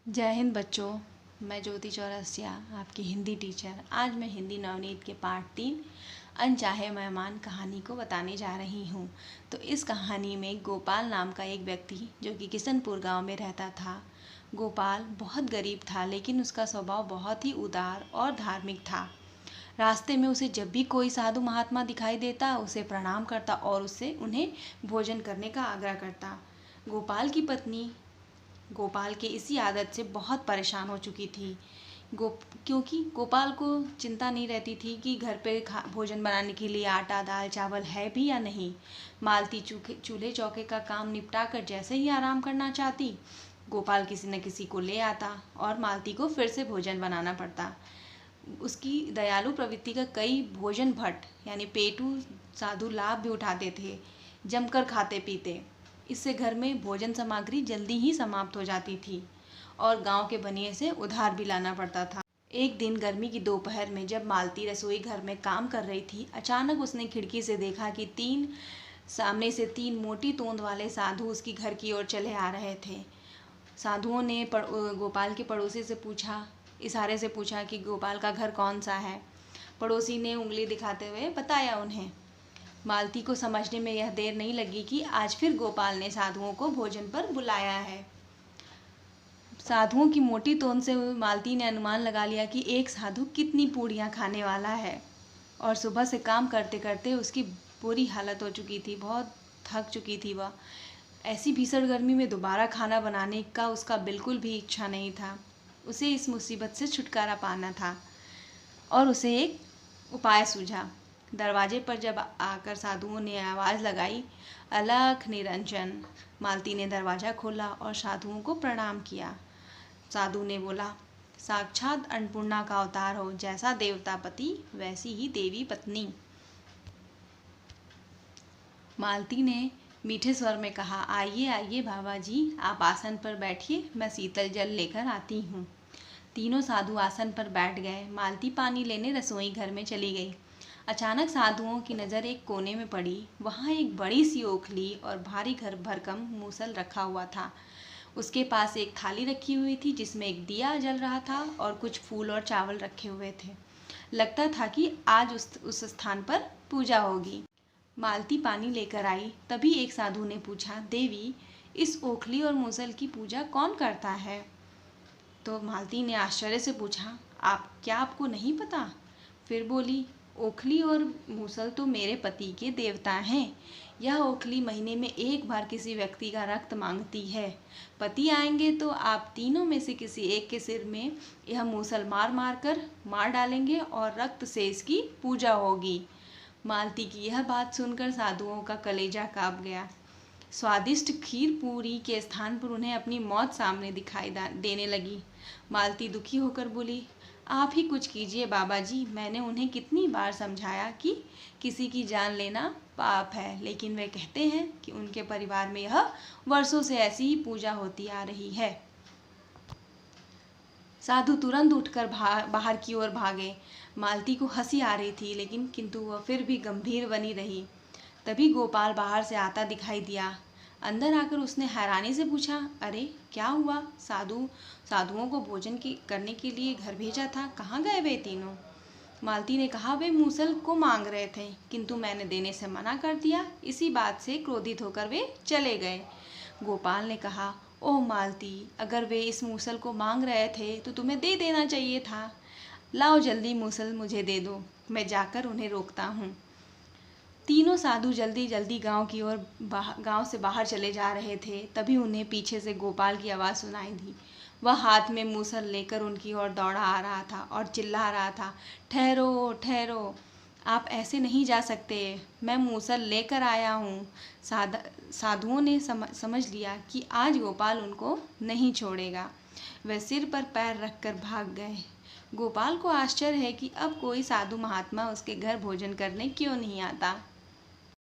जय हिंद बच्चों। मैं ज्योति चौरसिया आपकी हिंदी टीचर। आज मैं हिंदी नवनीत के पाठ 3 अनचाहे मेहमान कहानी को बताने जा रही हूँ। तो इस कहानी में गोपाल नाम का एक व्यक्ति जो कि किशनपुर गांव में रहता था। गोपाल बहुत गरीब था, लेकिन उसका स्वभाव बहुत ही उदार और धार्मिक था। रास्ते में उसे जब भी कोई साधु महात्मा दिखाई देता उसे प्रणाम करता और उससे उन्हें भोजन करने का आग्रह करता। गोपाल की पत्नी गोपाल के इसी आदत से बहुत परेशान हो चुकी थी। क्योंकि गोपाल को चिंता नहीं रहती थी कि घर पे भोजन बनाने के लिए आटा दाल चावल है भी या नहीं। मालती चूल्हे चौके का काम निपटा कर जैसे ही आराम करना चाहती, गोपाल किसी न किसी को ले आता और मालती को फिर से भोजन बनाना पड़ता। उसकी दयालु प्रवृत्ति का कई भोजन भट्ट यानी पेटू साधु लाभ भी उठाते थे, जमकर खाते पीते। इससे घर में भोजन सामग्री जल्दी ही समाप्त हो जाती थी और गांव के बनिए से उधार भी लाना पड़ता था। एक दिन गर्मी की दोपहर में जब मालती रसोई घर में काम कर रही थी, अचानक उसने खिड़की से देखा कि सामने से 3 मोटी तोंद वाले साधु उसकी घर की ओर चले आ रहे थे। साधुओं ने गोपाल के पड़ोसी से पूछा, इशारे से पूछा कि गोपाल का घर कौन सा है। पड़ोसी ने उंगली दिखाते हुए बताया उन्हें। मालती को समझने में यह देर नहीं लगी कि आज फिर गोपाल ने साधुओं को भोजन पर बुलाया है। साधुओं की मोटी तोंद से मालती ने अनुमान लगा लिया कि एक साधु कितनी पूड़ियाँ खाने वाला है। और सुबह से काम करते करते उसकी बुरी हालत हो चुकी थी, बहुत थक चुकी थी वह। ऐसी भीषण गर्मी में दोबारा खाना बनाने का उसका बिल्कुल भी इच्छा नहीं था। उसे इस मुसीबत से छुटकारा पाना था और उसे एक उपाय सूझा। दरवाजे पर जब आकर साधुओं ने आवाज़ लगाई, अलख निरंजन। मालती ने दरवाज़ा खोला और साधुओं को प्रणाम किया। साधु ने बोला, साक्षात अन्नपूर्णा का अवतार हो, जैसा देवता पति वैसी ही देवी पत्नी। मालती ने मीठे स्वर में कहा, आइए आइए बाबा जी, आप आसन पर बैठिए, मैं शीतल जल लेकर आती हूँ। तीनों साधु आसन पर बैठ गए। मालती पानी लेने रसोई घर में चली गई। अचानक साधुओं की नज़र एक कोने में पड़ी। वहाँ एक बड़ी सी ओखली और भारी भरकम मूसल रखा हुआ था। उसके पास एक थाली रखी हुई थी जिसमें एक दिया जल रहा था और कुछ फूल और चावल रखे हुए थे। लगता था कि आज उस स्थान पर पूजा होगी। मालती पानी लेकर आई। तभी एक साधु ने पूछा, देवी, इस ओखली और मूसल की पूजा कौन करता है? तो मालती ने आश्चर्य से पूछा, आपको नहीं पता? फिर बोली, ओखली और मूसल तो मेरे पति के देवता हैं। यह ओखली महीने में एक बार किसी व्यक्ति का रक्त मांगती है। पति आएंगे तो आप तीनों में से किसी एक के सिर में यह मूसल मार डालेंगे और रक्त से इसकी पूजा होगी। मालती की यह बात सुनकर साधुओं का कलेजा कांप गया। स्वादिष्ट खीर पूरी के स्थान पर उन्हें अपनी मौत सामने दिखाई देने लगी। मालती दुखी होकर बोली, आप ही कुछ कीजिए बाबा जी। मैंने उन्हें कितनी बार समझाया कि किसी की जान लेना पाप है, लेकिन वे कहते हैं कि उनके परिवार में यह वर्षों से ऐसी ही पूजा होती आ रही है। साधु तुरंत उठकर बाहर की ओर भागे। मालती को हंसी आ रही थी, किंतु वह फिर भी गंभीर बनी रही। तभी गोपाल बाहर से आता दिखाई दिया। अंदर आकर उसने हैरानी से पूछा, अरे क्या हुआ? साधुओं को भोजन करने के लिए घर भेजा था, कहाँ गए वे तीनों? मालती ने कहा, वे मूसल को मांग रहे थे, किंतु मैंने देने से मना कर दिया। इसी बात से क्रोधित होकर वे चले गए। गोपाल ने कहा, ओह मालती, अगर वे इस मूसल को मांग रहे थे तो तुम्हें दे देना चाहिए था। लाओ जल्दी मूसल मुझे दे दो, मैं जाकर उन्हें रोकता हूँ। तीनों साधु जल्दी जल्दी गांव से बाहर चले जा रहे थे। तभी उन्हें पीछे से गोपाल की आवाज़ सुनाई दी। वह हाथ में मूसल लेकर उनकी ओर दौड़ा आ रहा था और चिल्ला रहा था, ठहरो ठहरो, आप ऐसे नहीं जा सकते, मैं मूसल लेकर आया हूँ। साधुओं ने समझ लिया कि आज गोपाल उनको नहीं छोड़ेगा। वे सिर पर पैर रखकर भाग गए। गोपाल को आश्चर्य है कि अब कोई साधु महात्मा उसके घर भोजन करने क्यों नहीं आता।